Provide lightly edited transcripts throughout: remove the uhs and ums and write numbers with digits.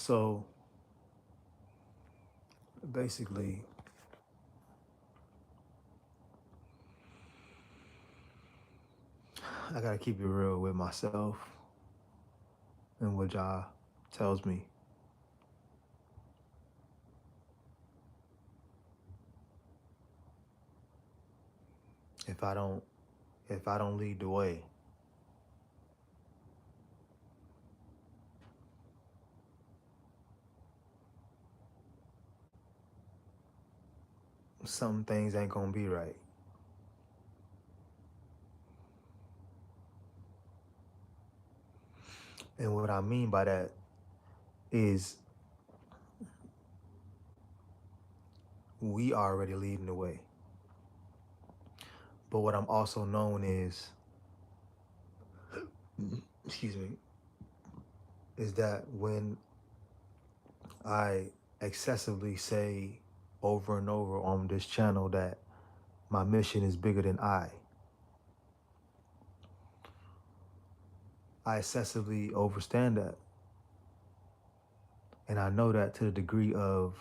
So basically, I gotta keep it real with myself and what Jah tells me. If I don't, if I don't lead the way, some things ain't gonna be right. And what I mean by that is we are already leading the way. But what I'm also known is, excuse me, is that when I excessively say over and over on this channel that my mission is bigger than I excessively overstand that. And I know that to the degree of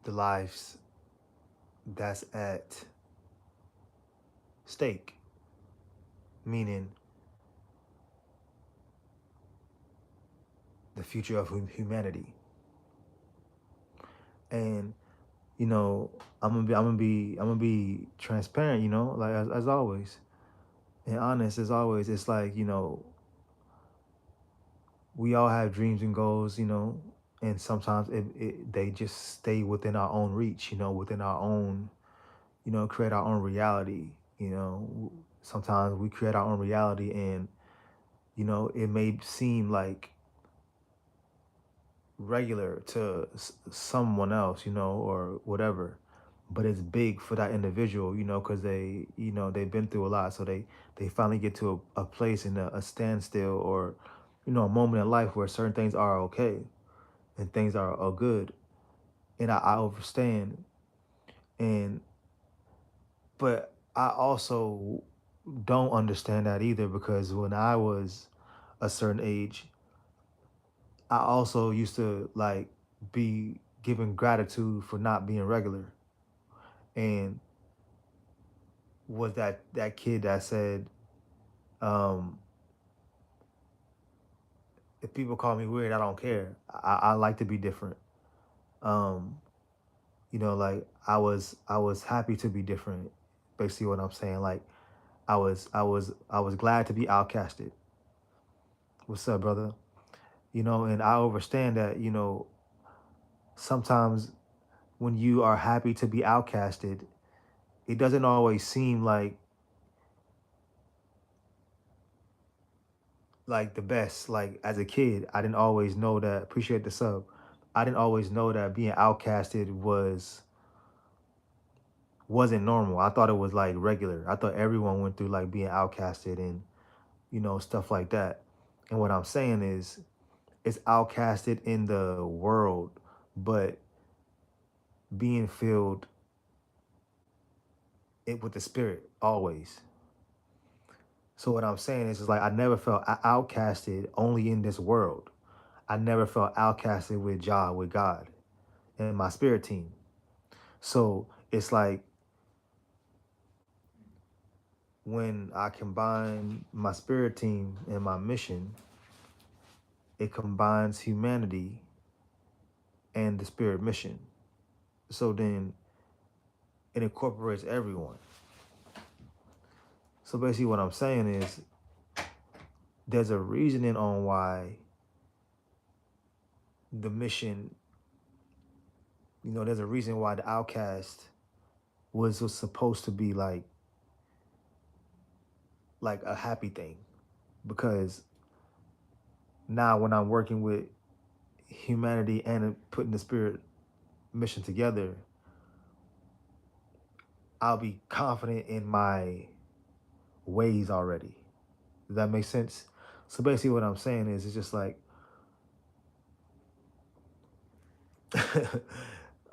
the lives that's at stake, meaning the future of humanity. And I'm gonna be transparent. Like as always, and honest as always. It's like we all have dreams and goals. And sometimes they just stay within our own reach. Within our own, create our own reality. Sometimes we create our own reality, and it may seem like regular to someone else, or whatever, but it's big for that individual, because they've been through a lot, so they finally get to a place in a standstill, or a moment in life where certain things are okay and things are good, and I understand, and but I also don't understand that either, because when I was a certain age, I also used to like be given gratitude for not being regular, and was that kid that said, um, if people call me weird, I don't care. I like to be different. Um, like I was happy to be different. Basically, what I'm saying, like I was glad to be outcasted. What's up, brother? And I understand that sometimes when you are happy to be outcasted, it doesn't always seem like the best. Like as a kid, I didn't always know that. Appreciate the sub. I didn't always know that being outcasted wasn't normal. I thought it was like regular. I thought everyone went through like being outcasted and stuff like that. And what I'm saying is, it's outcasted in the world, but being filled it with the spirit always. So what I'm saying is like I never felt outcasted only in this world. I never felt outcasted with with God, and my spirit team. So it's like when I combine my spirit team and my mission, it combines humanity and the spirit mission. So then it incorporates everyone. So basically what I'm saying is there's a reasoning on why the mission, there's a reason why the outcast was supposed to be like a happy thing, because now when I'm working with humanity and putting the spirit mission together, I'll be confident in my ways already. Does that make sense? So basically what I'm saying is it's just like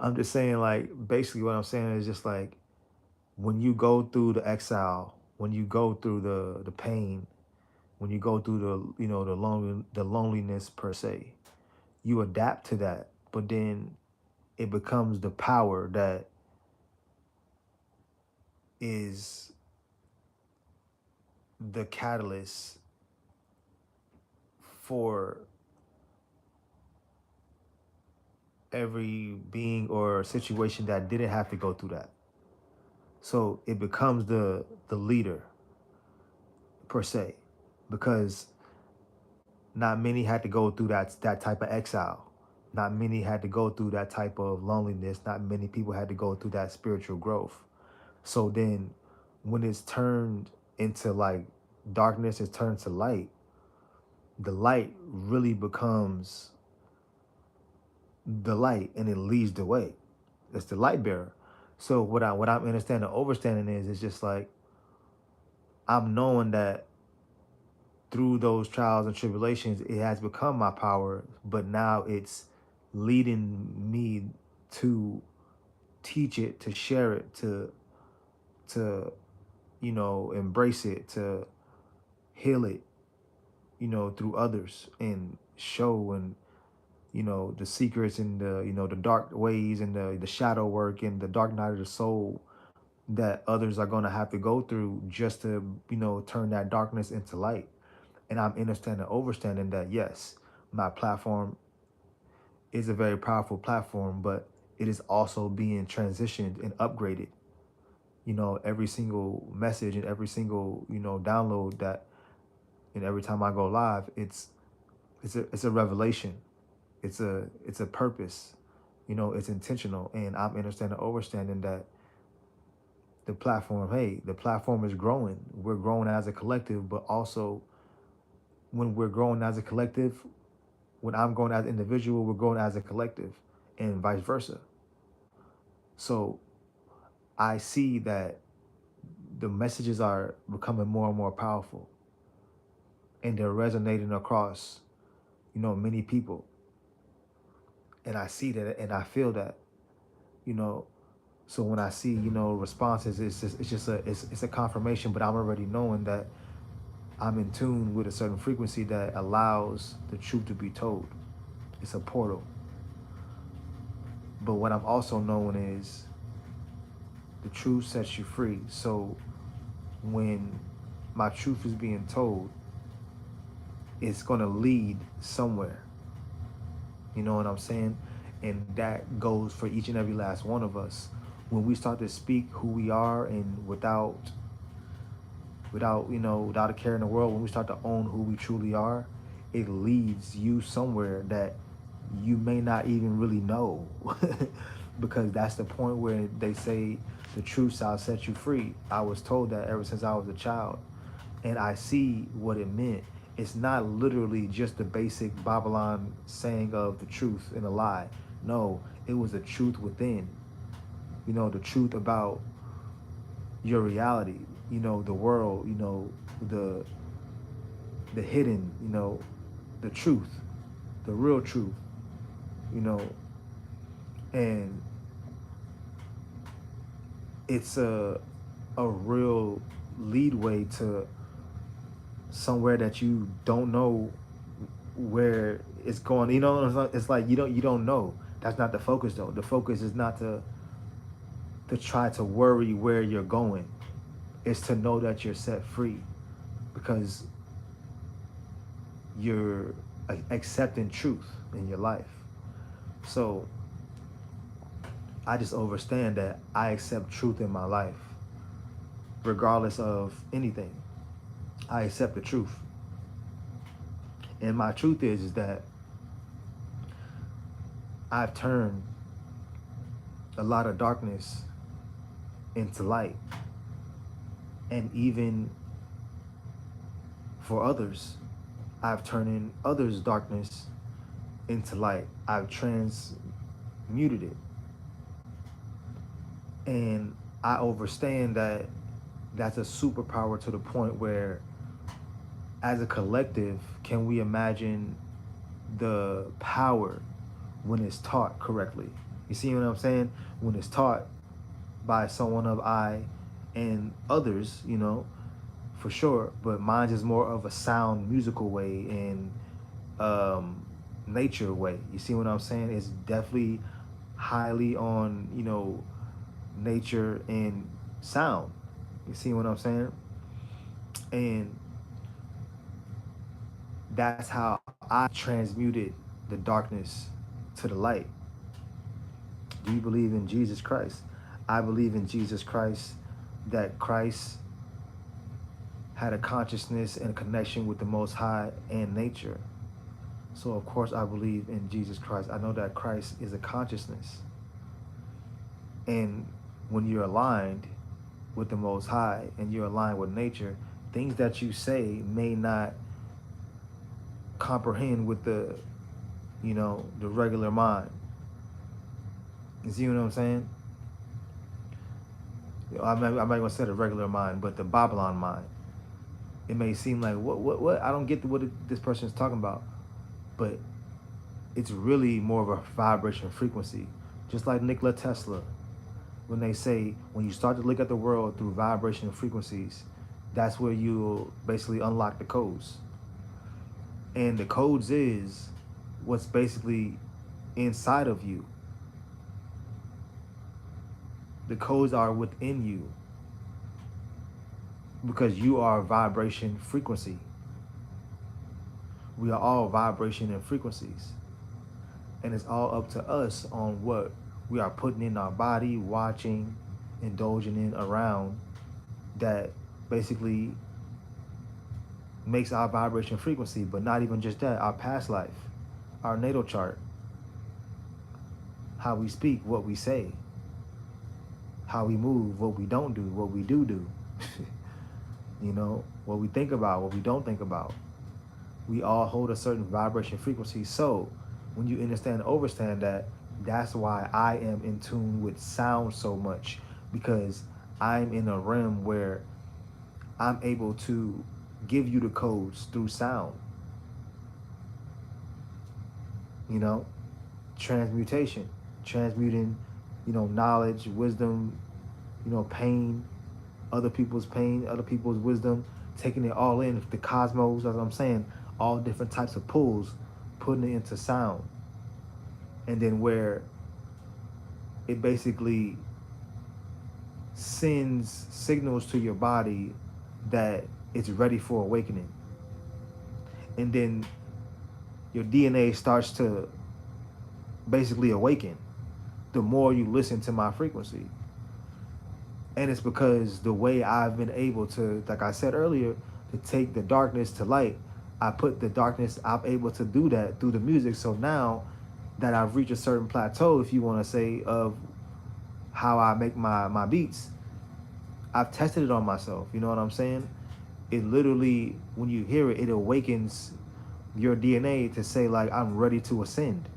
I'm just saying, like, basically what I'm saying is just like when you go through the exile, when you go through the pain, when you go through the loneliness per se, you adapt to that, but then it becomes the power that is the catalyst for every being or situation that didn't have to go through that. So it becomes the leader per se, because not many had to go through that type of exile. Not many had to go through that type of loneliness. Not many people had to go through that spiritual growth. So then when it's turned into like darkness, is turned to light, the light really becomes the light and it leads the way. It's the light bearer. So what I'm understanding, overstanding is, it's just like I'm knowing that through those trials and tribulations, it has become my power, but now it's leading me to teach it, to share it, to embrace it, to heal it, through others, and show, and the secrets, and the dark ways, and the shadow work, and the dark night of the soul that others are going to have to go through, just to turn that darkness into light. And I'm understanding, overstanding that, yes, my platform is a very powerful platform, but it is also being transitioned and upgraded. Every single message and every single download that, and every time I go live, it's a revelation. It's a purpose. It's intentional, and I'm understanding, overstanding that the platform is growing. We're growing as a collective, but also when we're growing as a collective, when I'm growing as an individual, we're growing as a collective, and vice versa. So I see that the messages are becoming more and more powerful, and they're resonating across, many people. And I see that, and I feel that, you know. So when I see, responses, it's a confirmation, but I'm already knowing that I'm in tune with a certain frequency that allows the truth to be told. It's a portal. But what I'm also knowing is the truth sets you free. So when my truth is being told, it's going to lead somewhere. You know what I'm saying? And that goes for each and every last one of us. When we start to speak who we are, and without a care in the world, when we start to own who we truly are, it leads you somewhere that you may not even really know. Because that's the point where they say the truth shall set you free. I was told that ever since I was a child, and I see what it meant. It's not literally just the basic Babylon saying of the truth and a lie. No, it was the truth within. The truth about your reality, the world, the hidden, the truth, the real truth, you know, and it's a real leadway to somewhere that you don't know where it's going. It's like you don't know. That's not the focus though. The focus is not to try to worry where you're going. It's to know that you're set free, because you're accepting truth in your life. So I just understand that I accept truth in my life, regardless of anything. I accept the truth. And my truth is that I've turned a lot of darkness into light. And even for others, I've turned in others' darkness into light. I've transmuted it. And I understand that that's a superpower, to the point where, as a collective, can we imagine the power when it's taught correctly? You see what I'm saying? When it's taught by someone of I and others, for sure. But mine is more of a sound musical way and nature way. You see what I'm saying? It's definitely highly on, nature and sound. You see what I'm saying? And that's how I transmuted the darkness to the light. Do you believe in Jesus Christ? I believe in Jesus Christ, that Christ had a consciousness and a connection with the Most High and nature. So of course I believe in Jesus Christ. I know that Christ is a consciousness. And when you're aligned with the Most High and you're aligned with nature, things that you say may not comprehend with the regular mind. You see what I'm saying? I'm not gonna say the regular mind, but the Babylon mind. It may seem like what I don't get what this person is talking about, but it's really more of a vibration frequency. Just like Nikola Tesla, when they say when you start to look at the world through vibration frequencies, that's where you'll basically unlock the codes. And the codes is what's basically inside of you. The codes are within you because you are vibration frequency. We are all vibration and frequencies. And it's all up to us on what we are putting in our body, watching, indulging in around, that basically makes our vibration frequency. But not even just that, our past life, our natal chart, how we speak, what we say, how we move, what we don't do, what we do. What we think about, what we don't think about. We all hold a certain vibration frequency. So when you understand and understand that, that's why I am in tune with sound so much, because I'm in a realm where I'm able to give you the codes through sound. Transmutation, transmuting, knowledge, wisdom, pain, other people's wisdom, taking it all in, the cosmos, as I'm saying, all different types of pulls, putting it into sound. And then where it basically sends signals to your body that it's ready for awakening. And then your DNA starts to basically awaken the more you listen to my frequency. And it's because the way I've been able to, like I said earlier, to take the darkness to light, I'm able to do that through the music. So now that I've reached a certain plateau, if you want to say, of how I make my beats, I've tested it on myself. You know what I'm saying? It literally, when you hear it, it awakens your DNA to say, like, I'm ready to ascend.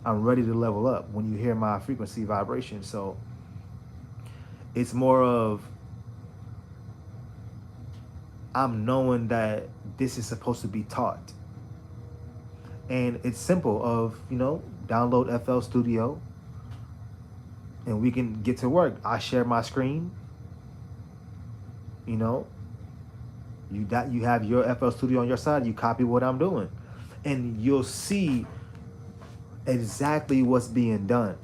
I'm ready to level up when you hear my frequency vibration. So it's more of, I'm knowing that this is supposed to be taught. And it's simple of, download FL Studio and we can get to work. I share my screen. You have your FL Studio on your side, you copy what I'm doing. And you'll see exactly what's being done.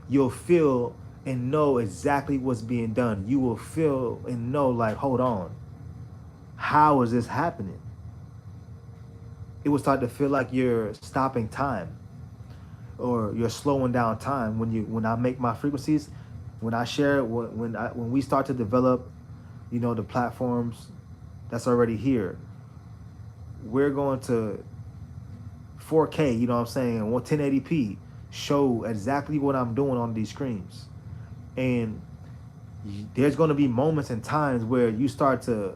You'll feel and know exactly what's being done. You will feel and know, like, hold on, how is this happening? It will start to feel like you're stopping time, or you're slowing down time when I make my frequencies, when I share, when we start to develop, the platforms that's already here. We're going to 4K, 1080p, show exactly what I'm doing on these screens. And there's going to be moments and times where you start to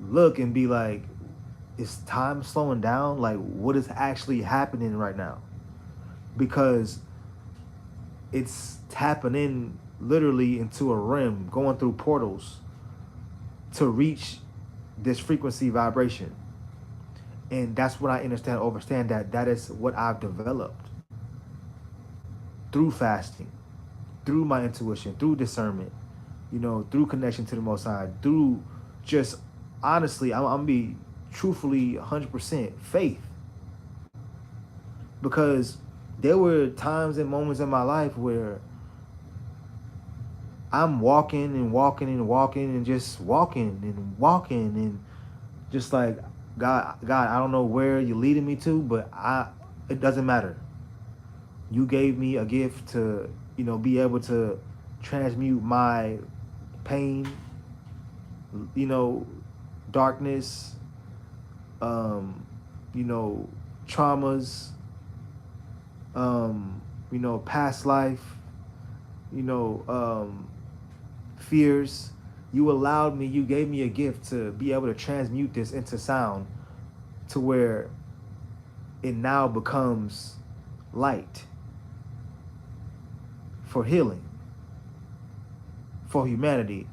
look and be like, is time slowing down? Like, what is actually happening right now? Because it's tapping in literally into a rim, going through portals to reach this frequency vibration. And that's what I understand that is what I've developed through fasting, through my intuition, through discernment, through connection to the Most High, through just honestly, I'm gonna be truthfully 100% faith, because there were times and moments in my life where I'm walking and walking and walking and just walking and walking and just like, God, I don't know where you're leading me to, but it doesn't matter. You gave me a gift to, be able to transmute my pain, you know, darkness, um, you know, traumas, past life, you know, fears. You gave me a gift to be able to transmute this into sound to where it now becomes light for healing, for humanity.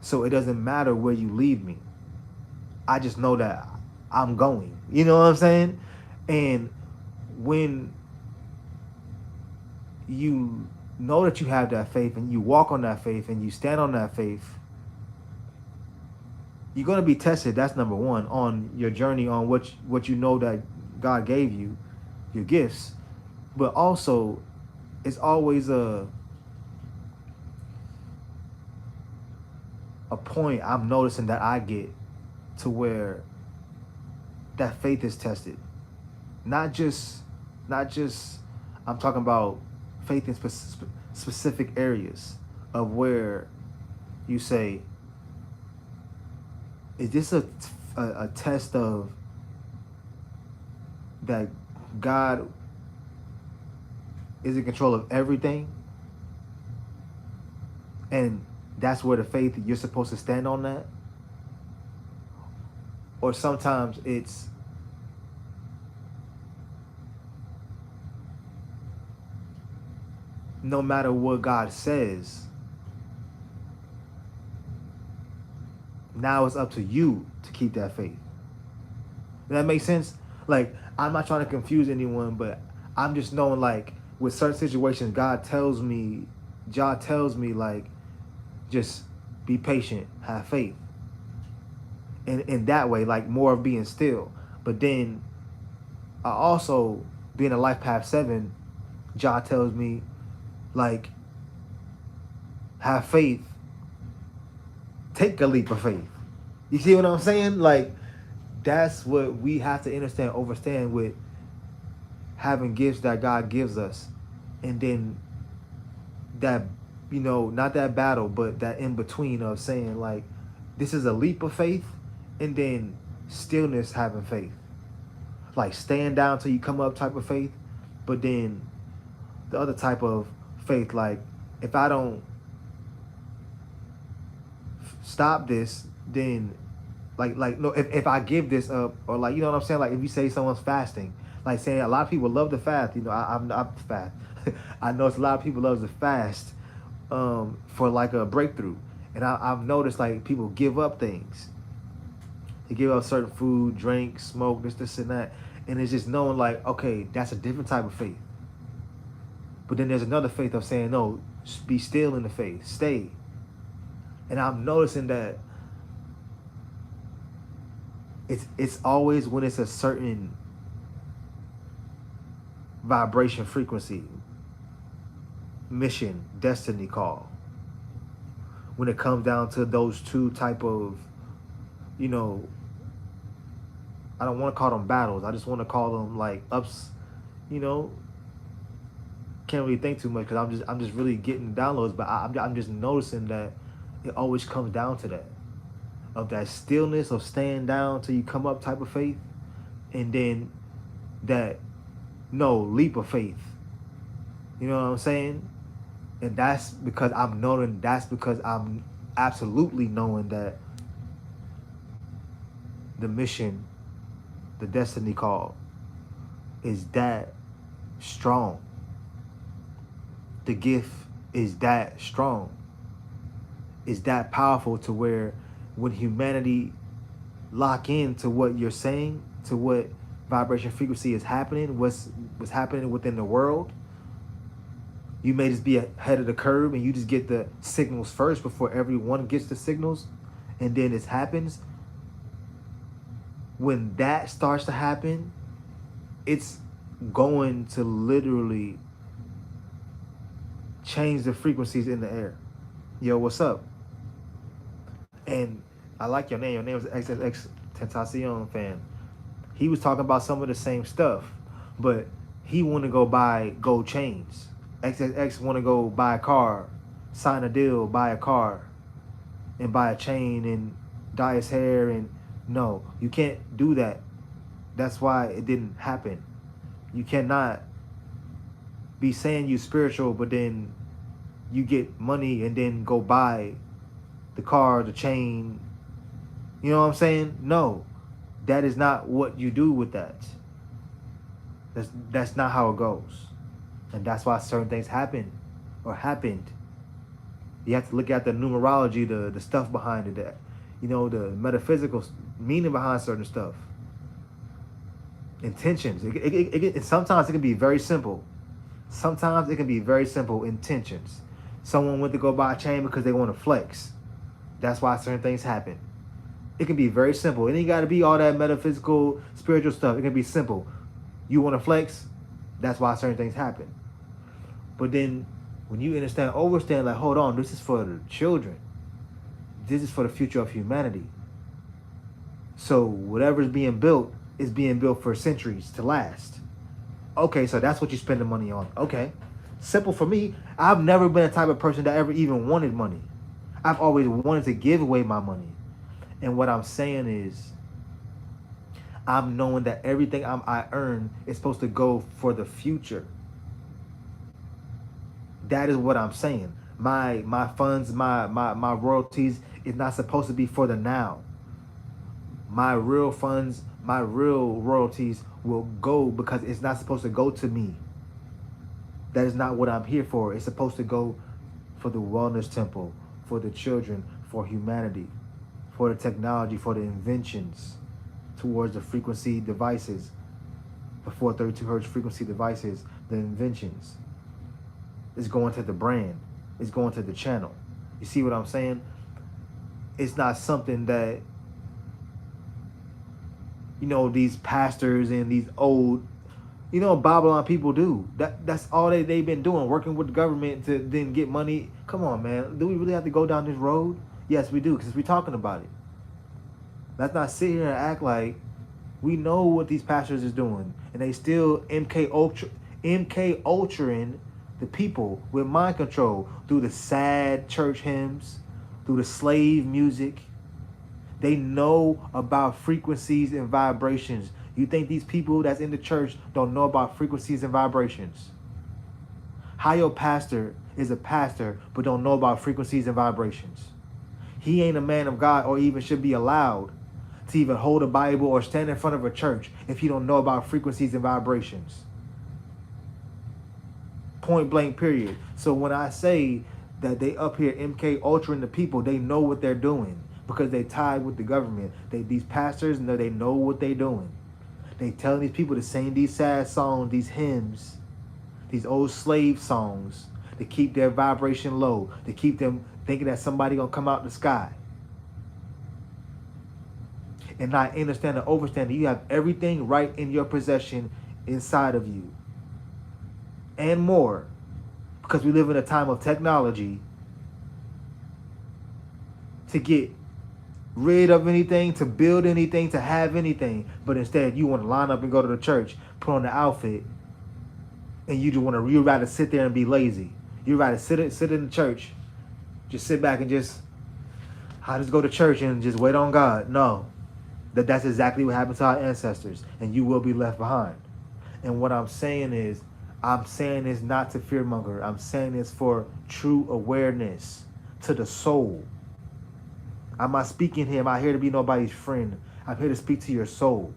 So it doesn't matter where you leave me. I just know that I'm going. You know what I'm saying? And when you know that you have that faith and you walk on that faith and you stand on that faith, you're going to be tested. That's number one on your journey on what you know that God gave you, your gifts. But also, it's always a point I'm noticing that I get to where that faith is tested. Not just I'm talking about faith in specific areas of where you say, is this a test of that God is in control of everything, and that's where the faith, you're supposed to stand on that? Or sometimes it's no matter what God says, now it's up to you to keep that faith. Does that make sense? Like, I'm not trying to confuse anyone, but I'm just knowing, like, with certain situations, God tells me, like, just be patient, have faith. And in that way, like, more of being still. But then I also, being a Life Path 7, Jah tells me, like, have faith, take a leap of faith. You see what I'm saying? Like, that's what we have to understand with having gifts that God gives us. And then that, not that battle, but that in between of saying, like, this is a leap of faith, and then stillness, having faith. Like, staying down till you come up type of faith. But then the other type of faith, like, if I don't stop this, then like no, if I give this up, or, like, you know what I'm saying, like, if you say someone's fasting, like, saying a lot of people love to fast, I'm not fast. I know it's a lot of people love to fast for, like, a breakthrough, and I've noticed, like, people give up things. They give up certain food, drink, smoke, this and that, and it's just knowing, like, okay, that's a different type of faith. But then there's another faith of saying, no, be still in the faith, stay. And I'm noticing that it's always when it's a certain vibration, frequency, mission, destiny call. When it comes down to those two type of, I don't want to call them battles. I just want to call them, like, ups. Can't really think too much because I'm just really getting downloads. But I'm just noticing that it always comes down to that, of that stillness, of staying down till you come up type of faith, and then that leap of faith. You know what I'm saying? And that's because I'm absolutely knowing that the mission, the destiny call, is that strong. The gift is that strong. Is that powerful to where when humanity lock into what you're saying, to what vibration frequency is happening, what's happening within the world, You may just be ahead of the curve and you just get the signals first before everyone gets the signals, and then it happens. When that starts to happen, it's going to literally change the frequencies in the air. Yo, what's up? And I like your name. Your name is XXX Tentacion fan. He was talking about some of the same stuff, but he want to go buy gold chains. XXX want to go buy a car, sign a deal, buy a car, and buy a chain and dye his hair. And no, you can't do that. That's why it didn't happen. You cannot be saying you spiritual, but then you get money and then go buy the car, the chain. You know what I'm saying? No, that is not what you do with that. That's not how it goes. And that's why certain things happen or happened. You have to look at the numerology, the stuff behind it, the metaphysical meaning behind certain stuff. Intentions. Sometimes it can be very simple. Sometimes it can be very simple intentions. Someone went to go buy a chain because they want to flex. That's why certain things happen. It can be very simple. It ain't got to be all that metaphysical, spiritual stuff. It can be simple. You want to flex? That's why certain things happen. But then when you overstand, like, hold on, this is for the children. This is for the future of humanity. So whatever's being built is being built for centuries to last. Okay, so that's what you spend the money on. Okay. Simple for me. I've never been a type of person that ever even wanted money. I've always wanted to give away my money. And what I'm saying is, I'm knowing that everything I earn is supposed to go for the future. That is what I'm saying. My funds, my royalties is not supposed to be for the now. My real funds, my real royalties will go because it's not supposed to go to me. That is not what I'm here for. It's supposed to go for the wellness temple, for the children, for humanity, for the technology, for the inventions towards the frequency devices, the 432 hertz frequency devices, the inventions. It's going to the brand. It's going to the channel. You see what I'm saying? It's not something that, these pastors and these old, Babylon people do. That's all they've been doing, working with the government to then get money. Come on, man. Do we really have to go down this road? Yes, we do, because we're talking about it. Let's not sit here and act like we know what these pastors is doing, and they still MK Ultraing the people with mind control through the sad church hymns, through the slave music. They know about frequencies and vibrations. You think these people that's in the church don't know about frequencies and vibrations? How your pastor is a pastor but don't know about frequencies and vibrations? He ain't a man of God or even should be allowed to even hold a Bible or stand in front of a church if he don't know about frequencies and vibrations. Point blank, period. So when I say that they up here MK Ultraing the people, they know what they're doing because they tied with the government. These pastors know they know what they're doing. They telling these people to sing these sad songs, these hymns, these old slave songs to keep their vibration low, to keep them thinking that somebody gonna come out the sky. And not understand and overstand that you have everything right in your possession inside of you. And more. Because we live in a time of technology to get rid of anything, to build anything, to have anything. But instead you want to line up and go to the church, put on the outfit, and you'd rather sit there and be lazy. You'd rather sit in the church, just sit back and I just go to church and just wait on God. No. That's exactly what happened to our ancestors, and you will be left behind. And what I'm saying is not to fearmonger. I'm saying this for true awareness to the soul. I'm not speaking here. I'm not here to be nobody's friend. I'm here to speak to your soul.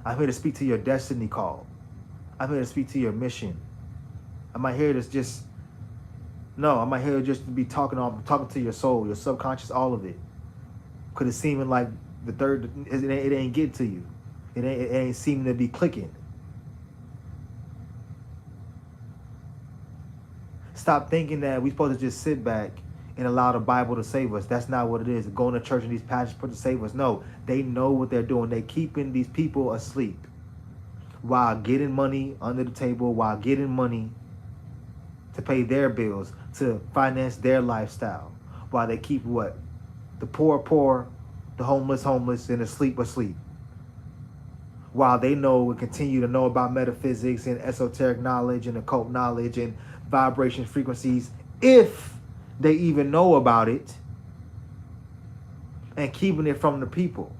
I'm here to speak to your destiny call. I'm here to speak to your mission. I'm not here to I'm not here just to be talking to your soul, your subconscious, all of it. Because it's seeming like it ain't getting to you. It ain't seeming to be clicking. Stop thinking that we're supposed to just sit back and allow the Bible to save us. That's not what it is. Going to church and these pastors supposed to save us. No, they know what they're doing. They're keeping these people asleep while getting money under the table, while getting money to pay their bills, to finance their lifestyle, while they keep what? The poor, the homeless, and asleep. While they know and continue to know about metaphysics and esoteric knowledge and occult knowledge and vibration frequencies, if they even know about it, and keeping it from the people.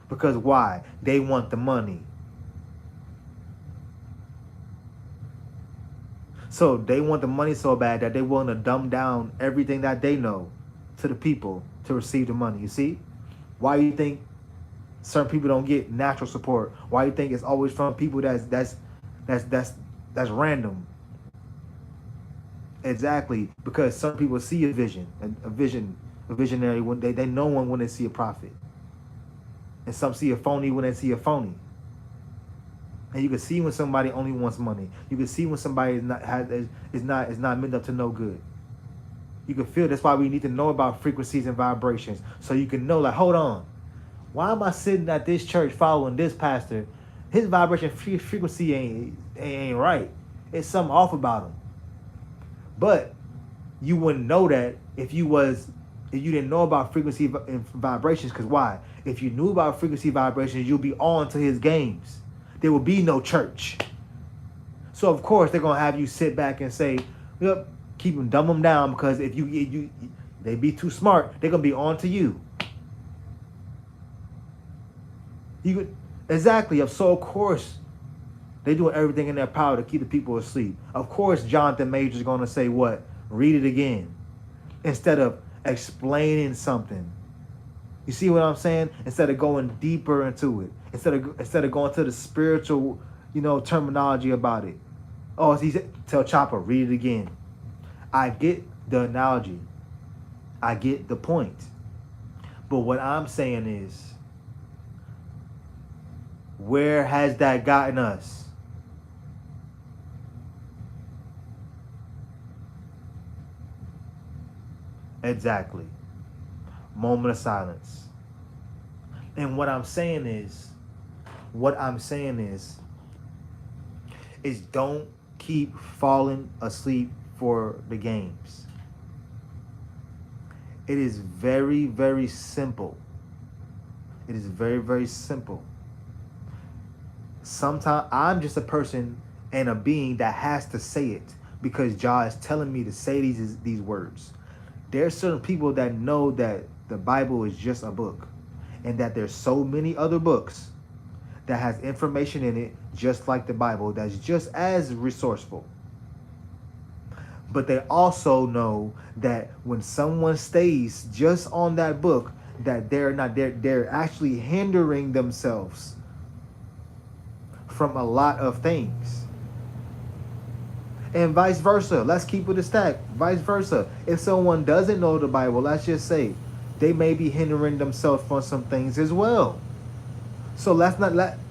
Because why? They want the money. So they want the money so bad that they willing to dumb down everything that they know to the people to receive the money. You see? Why do you think certain people don't get natural support? Why do you think it's always from people that's random? Exactly, because some people see a visionary when they know one when they see a prophet, and some see a phony when they see a phony. And you can see when somebody only wants money. You can see when somebody is not meant up to no good. You can feel. That's why we need to know about frequencies and vibrations, so you can know, like, hold on, why am I sitting at this church following this pastor? His vibration frequency ain't right. It's something off about him. But you wouldn't know that if you didn't know about frequency and vibrations. Because why? If you knew about frequency vibrations, you'll be on to his games. There will be no church. So of course they're gonna have you sit back and say, "Yep, keep them, dumb them down," because if they be too smart, they're gonna be on to you. Exactly. So of course they doing everything in their power to keep the people asleep. Of course, Jonathan Major's going to say what? Read it again. Instead of explaining something. You see what I'm saying? Instead of going deeper into it. Instead of going to the spiritual, terminology about it. Oh, he said, tell Chopper, read it again. I get the analogy. I get the point. But what I'm saying is, where has that gotten us? Exactly. Moment of silence. And what I'm saying is don't keep falling asleep for the games. It is very, very simple. It is very, very simple. Sometimes I'm just a person and a being that has to say it because God is telling me to say these words. There's certain people that know that the Bible is just a book and that there's so many other books that has information in it just like the Bible that's just as resourceful. But they also know that when someone stays just on that book, that they're actually hindering themselves from a lot of things. And vice versa. Let's keep it a stack. Vice versa. If someone doesn't know the Bible, let's just say they may be hindering themselves from some things as well. So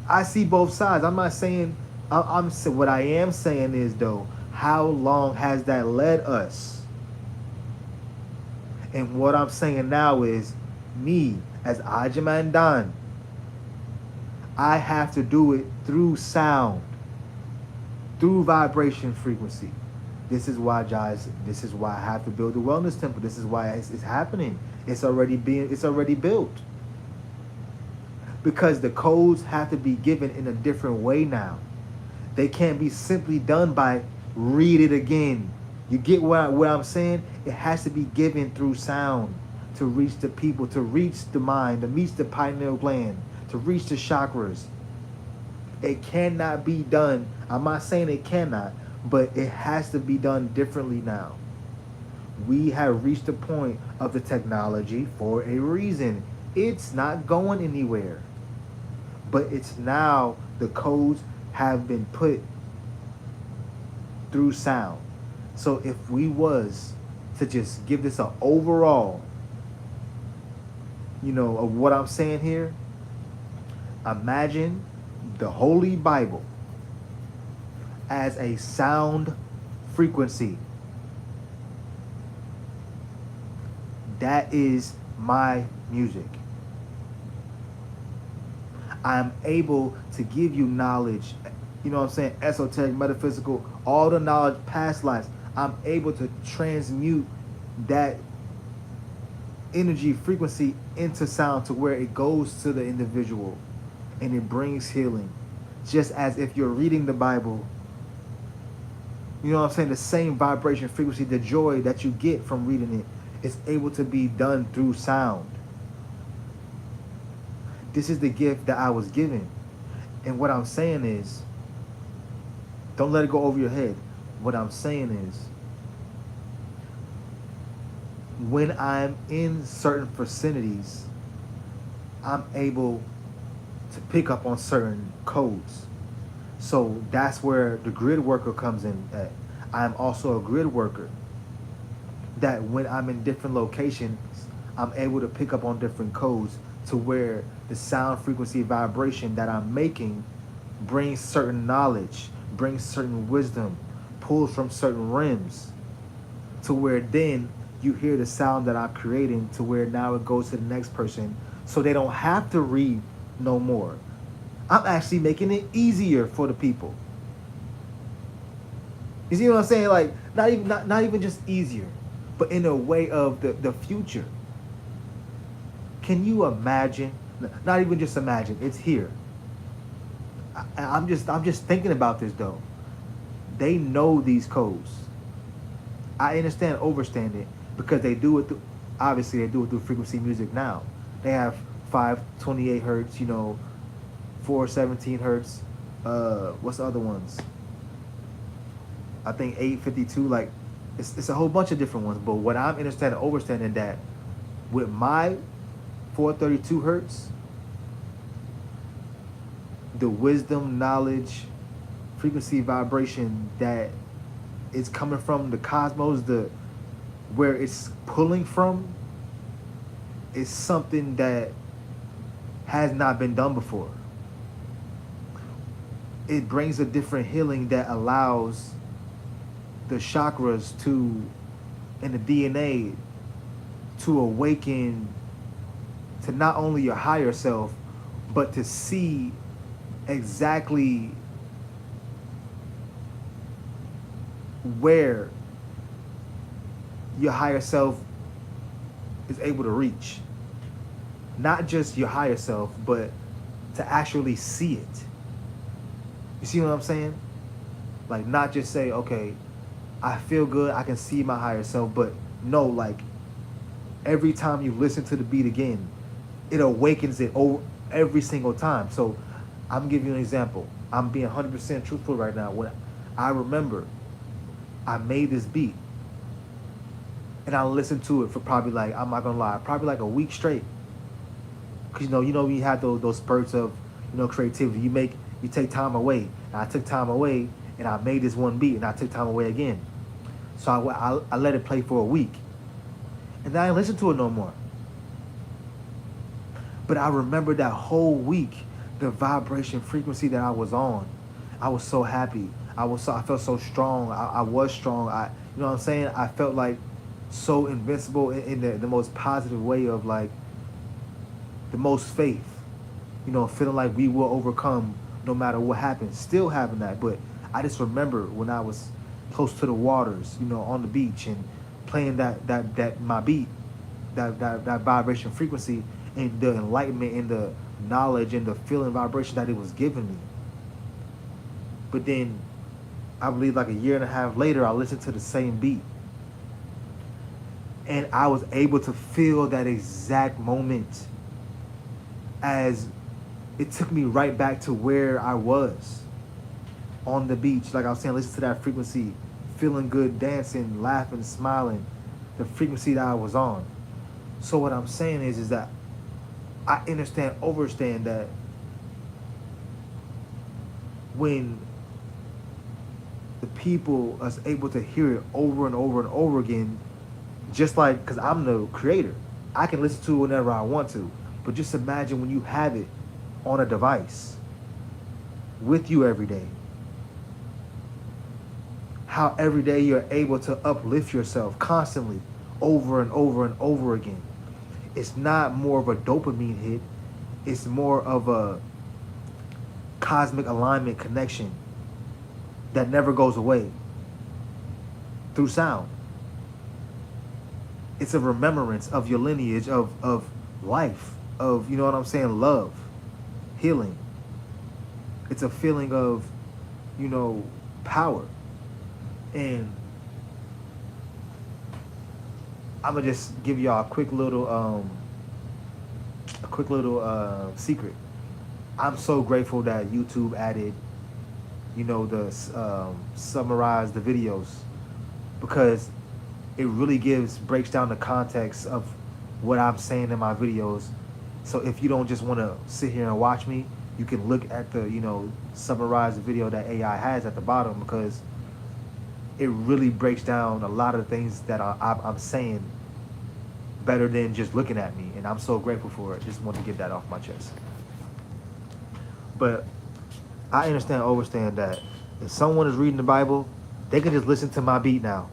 I see both sides. I'm not saying. What I am saying is though, how long has that led us? And what I'm saying now is, me as Ijahman Don, I have to do it through sound. Through vibration frequency. This is why I have to build a wellness temple. This is why it's happening. It's already built. Because the codes have to be given in a different way now. They can't be simply done by read it again. You get what I'm saying? It has to be given through sound to reach the people, to reach the mind, to reach the pineal gland, to reach the chakras. It cannot be done. I'm not saying it cannot, but it has to be done differently now. We have reached the point of the technology for a reason. It's not going anywhere. But it's now the codes have been put through sound. So if we was to just give this an overall, of what I'm saying here, imagine the Holy Bible as a sound frequency. That is my music. I'm able to give you knowledge, you know what I'm saying, esoteric, metaphysical, all the knowledge, past lives. I'm able to transmute that energy frequency into sound to where it goes to the individual and it brings healing. Just as if you're reading the Bible, you know what I'm saying, the same vibration frequency, the joy that you get from reading it is able to be done through sound. This is the gift that I was given. And what I'm saying is, don't let it go over your head. What I'm saying is, when I'm in certain vicinities, I'm able to pick up on certain codes. So that's where the grid worker comes in at. I'm also a grid worker. That when I'm in different locations, I'm able to pick up on different codes to where the sound frequency vibration that I'm making brings certain knowledge, brings certain wisdom, pulls from certain rims, to where then you hear the sound that I'm creating to where now it goes to the next person so they don't have to read no more. I'm actually making it easier for the people. You see what I'm saying? Like, not even just easier, but in a way of the future. Can you imagine? Not even just imagine, it's here. I'm just thinking about this though. They know these codes. I understand, overstand it, because they do it through, obviously they do it through frequency music now. They have 528 hertz, 417 hertz. What's the other ones? I think 852. Like, it's a whole bunch of different ones. But what I'm understanding, overstanding that with my 432 hertz, the wisdom, knowledge, frequency, vibration that is coming from the cosmos, where it's pulling from, is something that has not been done before. It brings a different healing that allows the chakras to, and the DNA to awaken to not only your higher self, but to see exactly where your higher self is able to reach. Not just your higher self, but to actually see it. You see what I'm saying? Like, not just say, okay, I feel good, I can see my higher self, but no, like, every time you listen to the beat again, it awakens it over every single time. So I'm giving you an example. I'm being 100% truthful right now. When I remember I made this beat and I listened to it for probably, like, I'm not gonna lie, probably like a week straight. Cause you have those spurts of, creativity. You take time away. And I took time away and I made this one beat and I took time away again. So I let it play for a week. And then I didn't listen to it no more. But I remember that whole week, the vibration frequency that I was on. I was so happy. I felt so strong. I was strong. You know what I'm saying? I felt like so invincible in the most positive way of, like, the most faith. Feeling like we will overcome no matter what happens. Still having that. But I just remember when I was close to the waters, on the beach and playing that my beat, that vibration frequency, and the enlightenment and the knowledge and the feeling vibration that it was giving me. But then I believe like a year and a half later, I listened to the same beat. And I was able to feel that exact moment, as it took me right back to where I was on the beach. Like I was saying, listen to that frequency, feeling good, dancing, laughing, smiling, the frequency that I was on. So what I'm saying is that I understand that when the people are able to hear it over and over and over again, just like, because I'm the creator, I can listen to it whenever I want to. But just imagine when you have it on a device with you every day, how every day you're able to uplift yourself constantly over and over and over again. It's not more of a dopamine hit. It's more of a cosmic alignment connection that never goes away through sound. It's a remembrance of your lineage of life, of, you know what I'm saying, love, healing. It's a feeling of, you know, power. And I'm gonna just give y'all a quick little secret. I'm so grateful that YouTube added, you know, the summarize the videos, because it really breaks down the context of what I'm saying in my videos. So if you don't just want to sit here and watch me, you can look at the, you know, summarized video that AI has at the bottom, because it really breaks down a lot of the things that I'm saying better than just looking at me. And I'm so grateful for it. Just want to get that off my chest. But I understand that if someone is reading the Bible, they can just listen to my beat now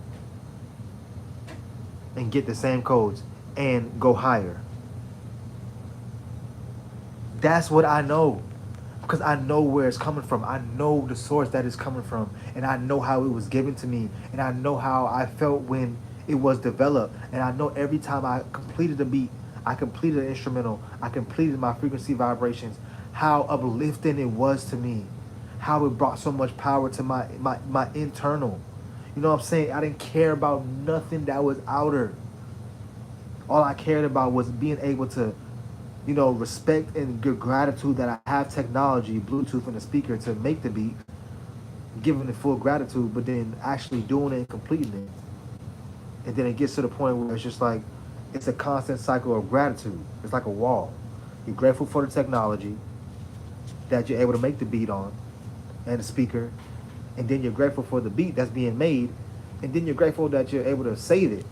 and get the same codes and go higher. That's what I know, because I know where it's coming from. I know the source that it's coming from, and I know how it was given to me, and I know how I felt when it was developed, and I know every time I completed the beat, I completed the instrumental, I completed my frequency vibrations, how uplifting it was to me, how it brought so much power to my internal. You know what I'm saying? I didn't care about nothing that was outer. All I cared about was being able to, you know, respect and give gratitude that I have technology, Bluetooth and a speaker to make the beat, giving it full gratitude, but then actually doing it and completing it. And then it gets to the point where it's just like, it's a constant cycle of gratitude. It's like a wall. You're grateful for the technology that you're able to make the beat on and the speaker. And then you're grateful for the beat that's being made. And then you're grateful that you're able to save it.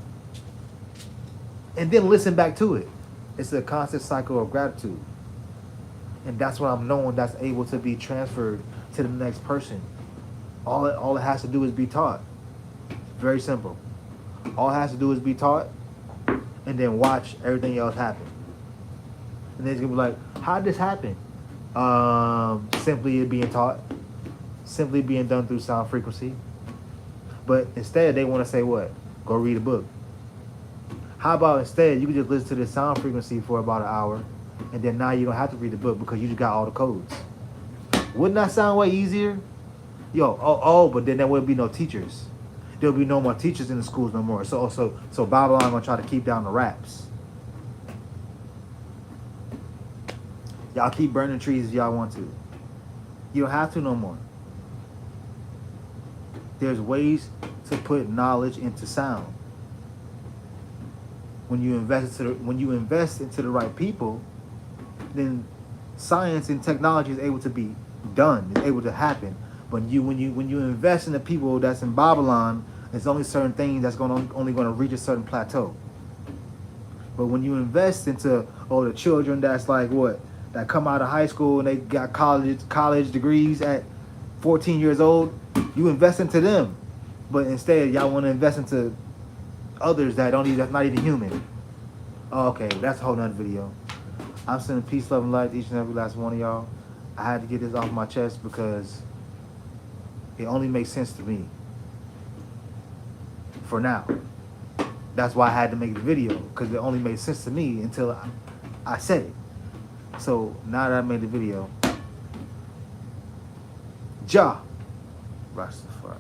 And then listen back to it. It's a constant cycle of gratitude. And that's what I'm knowing that's able to be transferred to the next person. All it has to do is be taught. Very simple. All it has to do is be taught, and then watch everything else happen. And then it's gonna be like, how did this happen? Simply it being taught, simply being done through sound frequency. But instead they want to say what? Go read a book. How about instead you can just listen to this sound frequency for about an hour, and then now you don't have to read the book because you just got all the codes. Wouldn't that sound way easier? But then there would be no teachers. There'll be no more teachers in the schools no more. So Babylon gonna try to keep down the raps. Y'all keep burning trees if y'all want to. You don't have to no more. There's ways to put knowledge into sound. When you invest into the right people, then science and technology is able to be done. It's able to happen. But when you invest in the people that's in Babylon, there's only certain things that's only going to reach a certain plateau. But when you invest into the children that's like that come out of high school and they got college degrees at 14 years old, you invest into them. But instead y'all want to invest into others that's not even human. Okay, that's a whole nother video. I'm sending peace, love, and light to each and every last one of y'all. I had to get this off my chest because it only makes sense to me. For now. That's why I had to make the video, because it only made sense to me until I said it. So now that I made the video, Rastafari.